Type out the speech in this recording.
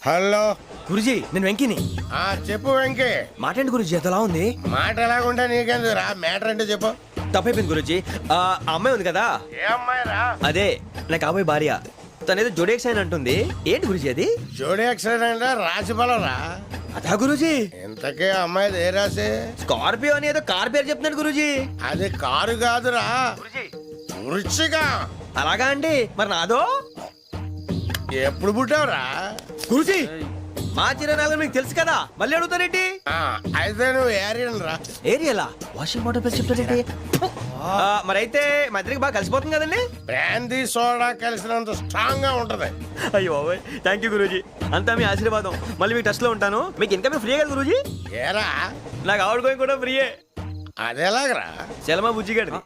Hello Guruji నేను వెంకిని. చెప్పు వెంకీ. మాటండి గురుజీ ఎంతలా ఉంది? మాట ఎలాగుంటా నీకెందుకు రా, మ్యాటర్ అంటే చెప్పు. తప్పైపోయింది గురుజీ. ఆ అమ్మాయి ఉంది కదా, ఏ అమ్మాయి రా? అదే నా కాబోయే భార్య. తనేదో జోడేక్స్ అని అంటుంది. ఏంటి గురుజీ అది? జోడి యాక్సిడెంట్ రాసి రా. అదా గురుజీ? ఇంతకే అమ్మాయిది ఏ రాసి? స్కార్పియో అని ఏదో కార్ పేరు చెప్తున్నాడు గురుజీ. అది కారు కాదురా, వృచ్చిక. అలాగా అండి, మరి నాదో? ఎప్పుడు పుట్టావురా? గురుజీ మా చిరనాలు మీకు తెలుసు కదా, మళ్ళీ అడుగుతారేంటి? అయితే నువ్వు ఏరియన్ రా. ఏరియలా? వాషింగ్ వాటర్ పేరు చెప్తారేంటి? మరైతే మా ఇద్దరికి బాగా కలిసిపోతుంది కదండి. బ్రాందీ సోడా కలిసినంత స్ట్రాంగ్ గా ఉంటది. అయ్యో థ్యాంక్ యూ గురూజీ, అంతా మీ ఆశీర్వాదం. మళ్ళీ మీకు టచ్ లో ఉంటాను. మీకు ఇన్కమ్ ఫ్రీ కదా గురూజీ? ఏరా, నాకు అవుట్ గోయింగ్ కూడా ఫ్రీయే. అదేలాగరా? చలమా బుజ్జి గారిది.